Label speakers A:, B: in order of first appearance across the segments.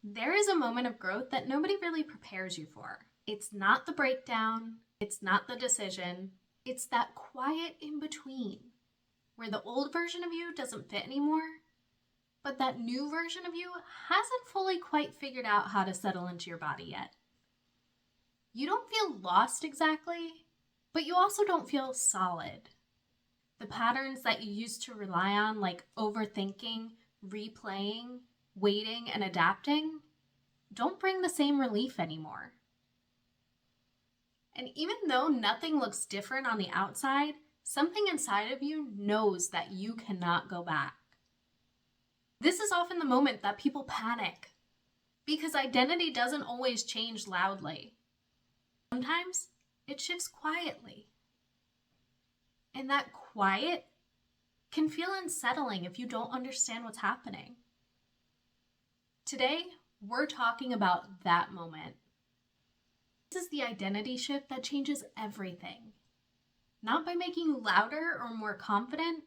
A: There is a moment of growth that nobody really prepares you for. It's not the breakdown, it's not the decision, it's that quiet in between where the old version of you doesn't fit anymore, but that new version of you hasn't fully quite figured out how to settle into your body yet. You don't feel lost exactly, but you also don't feel solid. The patterns that you used to rely on, like overthinking, replaying, waiting, and adapting, don't bring the same relief anymore. And even though nothing looks different on the outside, something inside of you knows that you cannot go back. This is often the moment that people panic, because identity doesn't always change loudly. Sometimes it shifts quietly. And that quiet can feel unsettling if you don't understand what's happening. Today, we're talking about that moment. This is the identity shift that changes everything. Not by making you louder or more confident,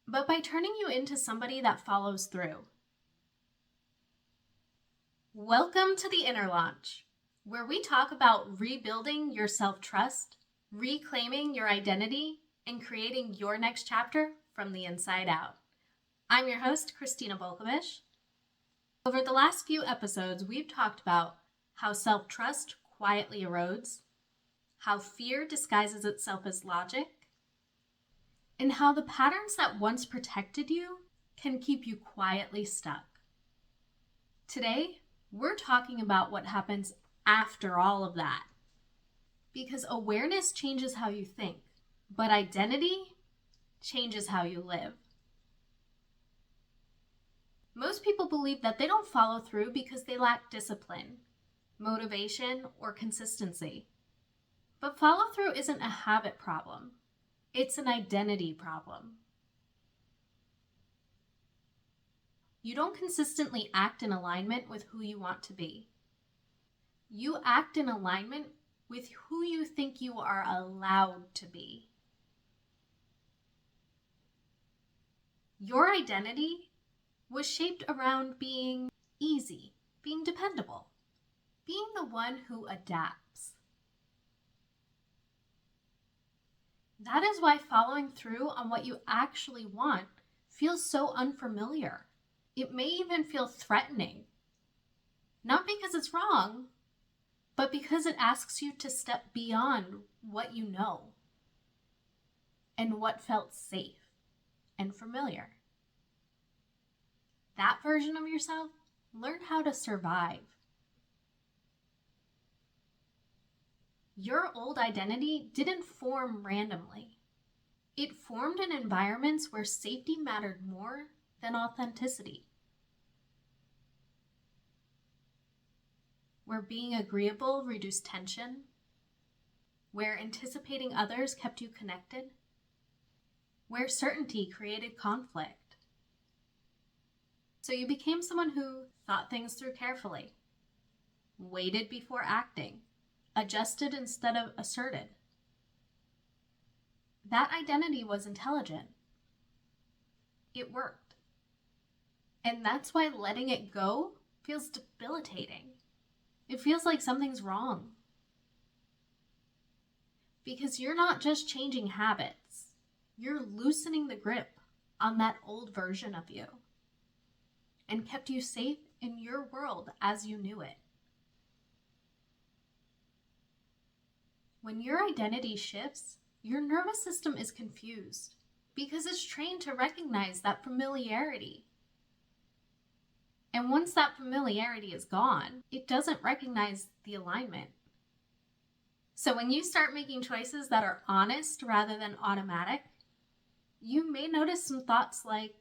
A: but by turning you into somebody that follows through. Welcome to the Inner Launch, where we talk about rebuilding your self-trust, reclaiming your identity, and creating your next chapter from the inside out. I'm your host, Christina Volkovich. Over the last few episodes, we've talked about how self-trust quietly erodes, how fear disguises itself as logic, and how the patterns that once protected you can keep you quietly stuck. Today, we're talking about what happens after all of that. Because awareness changes how you think, but identity changes how you live. Most people believe that they don't follow through because they lack discipline, motivation, or consistency. But follow through isn't a habit problem. It's an identity problem. You don't consistently act in alignment with who you want to be. You act in alignment with who you think you are allowed to be. Your identity was shaped around being easy, being dependable, being the one who adapts. That is why following through on what you actually want feels so unfamiliar. It may even feel threatening. Not because it's wrong, but because it asks you to step beyond what you know and what felt safe and familiar. That version of yourself learned how to survive. Your old identity didn't form randomly. It formed in environments where safety mattered more than authenticity. Where being agreeable reduced tension, where anticipating others kept you connected, where certainty created conflict. So you became someone who thought things through carefully, waited before acting, adjusted instead of asserted. That identity was intelligent. It worked. And that's why letting it go feels debilitating. It feels like something's wrong. Because you're not just changing habits, you're loosening the grip on that old version of you and kept you safe in your world as you knew it. When your identity shifts, your nervous system is confused because it's trained to recognize that familiarity. And once that familiarity is gone, it doesn't recognize the alignment. So when you start making choices that are honest rather than automatic, you may notice some thoughts like,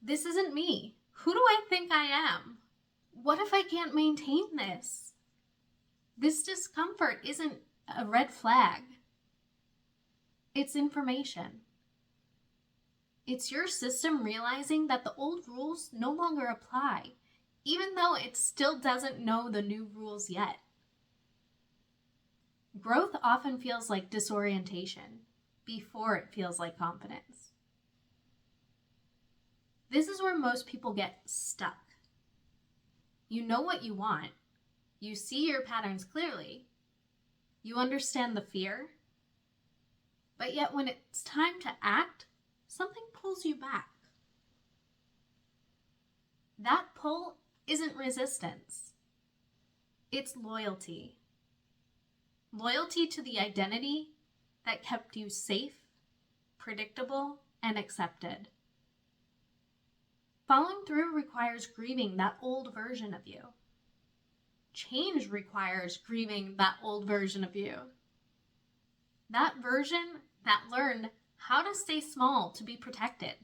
A: this isn't me. Who do I think I am? What if I can't maintain this? This discomfort isn't a red flag. It's information. It's your system realizing that the old rules no longer apply, even though it still doesn't know the new rules yet. Growth often feels like disorientation before it feels like confidence. This is where most people get stuck. You know what you want. You see your patterns clearly. You understand the fear. But yet when it's time to act, something pulls you back. That pull isn't resistance. It's loyalty. Loyalty to the identity that kept you safe, predictable, and accepted. Following through requires grieving that old version of you. Change requires grieving that old version of you. That version that learned how to stay small to be protected.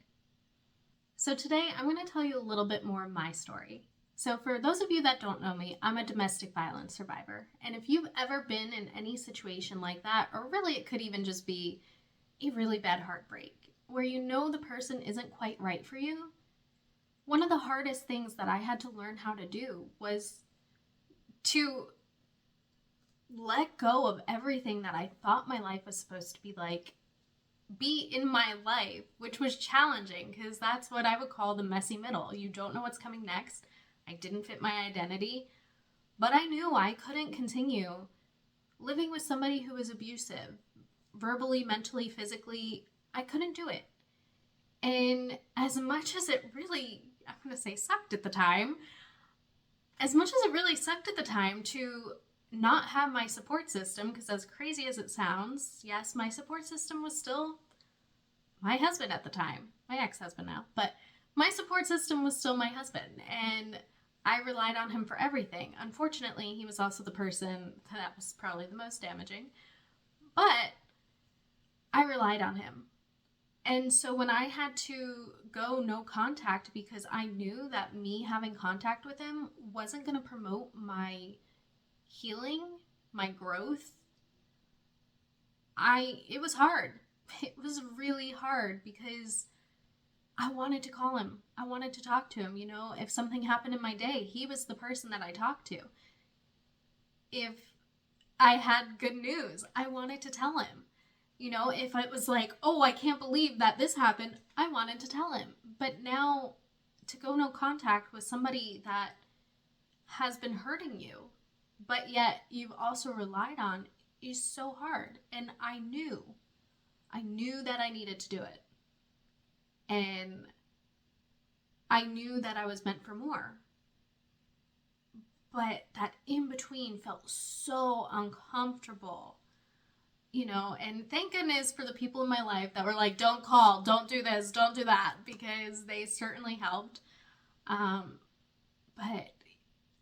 A: So today I'm going to tell you a little bit more of my story. So for those of you that don't know me, I'm a domestic violence survivor. And if you've ever been in any situation like that, or really it could even just be a really bad heartbreak, where you know the person isn't quite right for you, one of the hardest things that I had to learn how to do was to let go of everything that I thought my life was supposed to be like, be in my life, which was challenging because that's what I would call the messy middle. You don't know what's coming next. I didn't fit my identity, but I knew I couldn't continue living with somebody who was abusive, verbally, mentally, physically. I couldn't do it. And as much as it really, I'm going to say sucked at the time, to not have my support system, because as crazy as it sounds, yes, my support system was still my husband at the time, my ex-husband now, but my support system was still my husband, and I relied on him for everything. Unfortunately, he was also the person that was probably the most damaging, but I relied on him. And so when I had to go no contact because I knew that me having contact with him wasn't going to promote my healing, my growth, it was hard. It was really hard because I wanted to call him. I wanted to talk to him. You know, if something happened in my day, he was the person that I talked to. If I had good news, I wanted to tell him. You know, if it was like, oh, I can't believe that this happened, I wanted to tell him. But now to go no contact with somebody that has been hurting you, but yet you've also relied on, is so hard. And I knew that I needed to do it. And I knew that I was meant for more. But that in between felt so uncomfortable. You know, and thank goodness for the people in my life that were like, don't call, don't do this, don't do that, because they certainly helped. But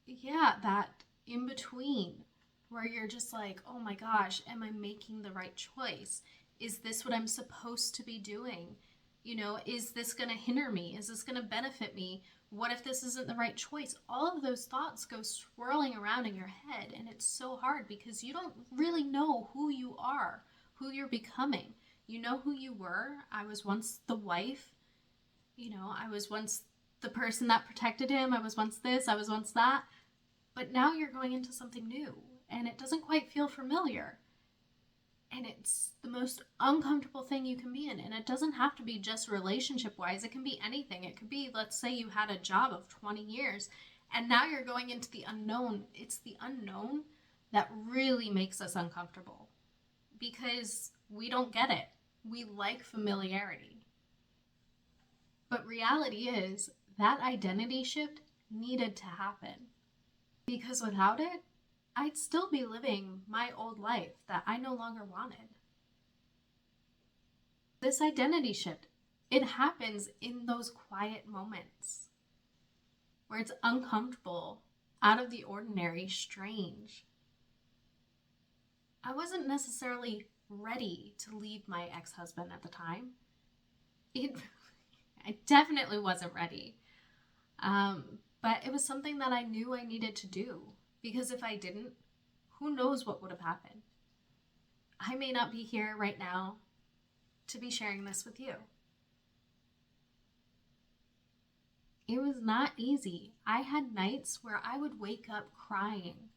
A: yeah, that in between where you're just like, oh my gosh, am I making the right choice? Is this what I'm supposed to be doing? You know, is this going to hinder me? Is this going to benefit me? What if this isn't the right choice? All of those thoughts go swirling around in your head, and it's so hard because you don't really know who you are, who you're becoming. You know who you were. I was once the wife. You know, I was once the person that protected him. I was once this, I was once that. But now you're going into something new, and it doesn't quite feel familiar. And it's the most uncomfortable thing you can be in. And it doesn't have to be just relationship-wise. It can be anything. It could be, let's say you had a job of 20 years and now you're going into the unknown. It's the unknown that really makes us uncomfortable because we don't get it. We like familiarity. But reality is that identity shift needed to happen because without it, I'd still be living my old life that I no longer wanted. This identity shift, it happens in those quiet moments where it's uncomfortable, out of the ordinary, strange. I wasn't necessarily ready to leave my ex-husband at the time. I definitely wasn't ready. But it was something that I knew I needed to do. Because if I didn't, who knows what would have happened? I may not be here right now to be sharing this with you. It was not easy. I had nights where I would wake up crying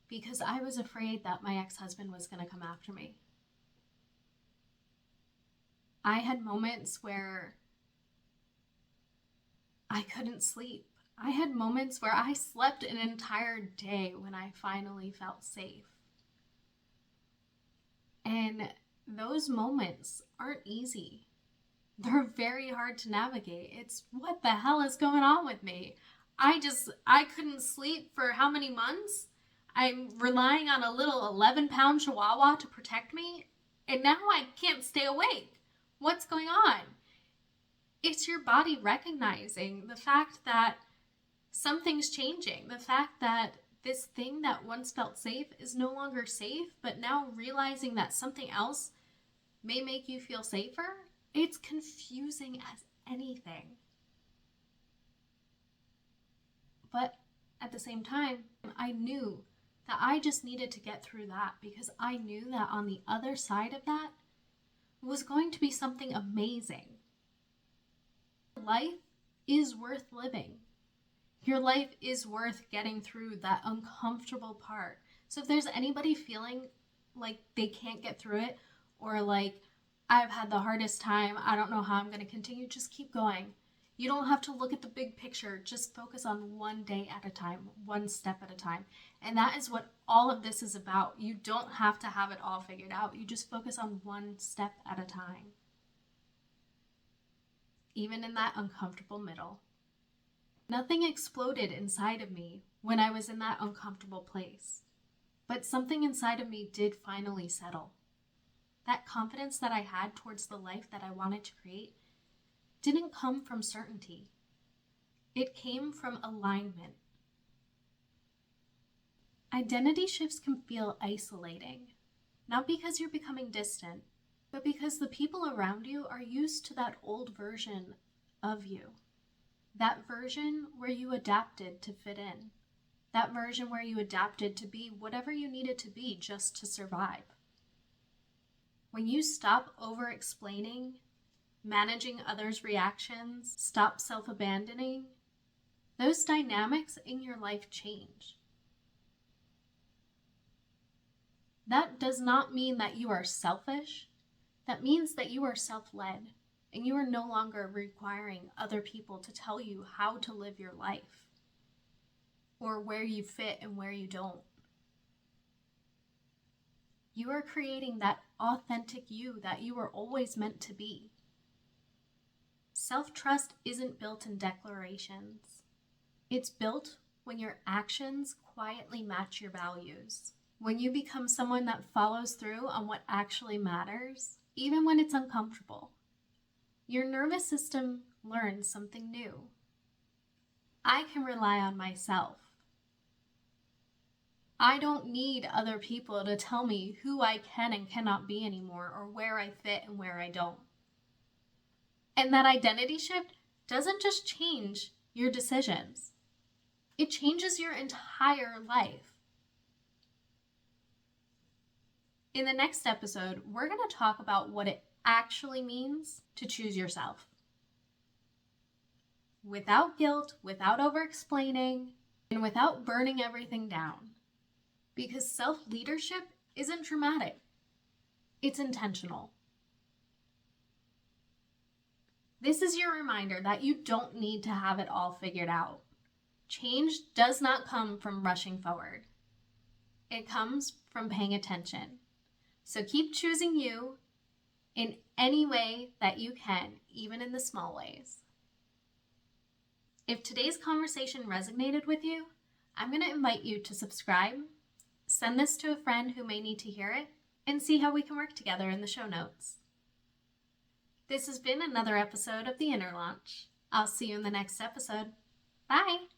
A: because I was afraid that my ex-husband was going to come after me. I had moments where I couldn't sleep. I had moments where I slept an entire day when I finally felt safe. And those moments aren't easy. They're very hard to navigate. It's what the hell is going on with me? I couldn't sleep for how many months? I'm relying on a little 11-pound chihuahua to protect me, and now I can't stay awake. What's going on? It's your body recognizing the fact that something's changing. The fact that this thing that once felt safe is no longer safe, but now realizing that something else may make you feel safer. It's confusing as anything. But at the same time, I knew that I just needed to get through that, because I knew that on the other side of that was going to be something amazing. Life is worth living. Your life is worth getting through that uncomfortable part. So if there's anybody feeling like they can't get through it, or like, I've had the hardest time, I don't know how I'm going to continue, just keep going. You don't have to look at the big picture. Just focus on one day at a time, one step at a time. And that is what all of this is about. You don't have to have it all figured out. You just focus on one step at a time. Even in that uncomfortable middle. Nothing exploded inside of me when I was in that uncomfortable place. But something inside of me did finally settle. That confidence that I had towards the life that I wanted to create didn't come from certainty. It came from alignment. Identity shifts can feel isolating, not because you're becoming distant, but because the people around you are used to that old version of you. That version where you adapted to fit in. That version where you adapted to be whatever you needed to be just to survive. When you stop over-explaining, managing others' reactions, stop self-abandoning, those dynamics in your life change. That does not mean that you are selfish. That means that you are self-led, and you are no longer requiring other people to tell you how to live your life, or where you fit and where you don't. You are creating that authentic you that you were always meant to be. Self-trust isn't built in declarations. It's built when your actions quietly match your values. When you become someone that follows through on what actually matters, even when it's uncomfortable. Your nervous system learns something new. I can rely on myself. I don't need other people to tell me who I can and cannot be anymore, or where I fit and where I don't. And that identity shift doesn't just change your decisions. It changes your entire life. In the next episode, we're going to talk about what it actually means to choose yourself. Without guilt, without over-explaining, and without burning everything down. Because self-leadership isn't dramatic. It's intentional. This is your reminder that you don't need to have it all figured out. Change does not come from rushing forward. It comes from paying attention. So keep choosing you in any way that you can, even in the small ways. If today's conversation resonated with you, I'm going to invite you to subscribe, send this to a friend who may need to hear it, and see how we can work together in the show notes. This has been another episode of The Inner Launch. I'll see you in the next episode. Bye!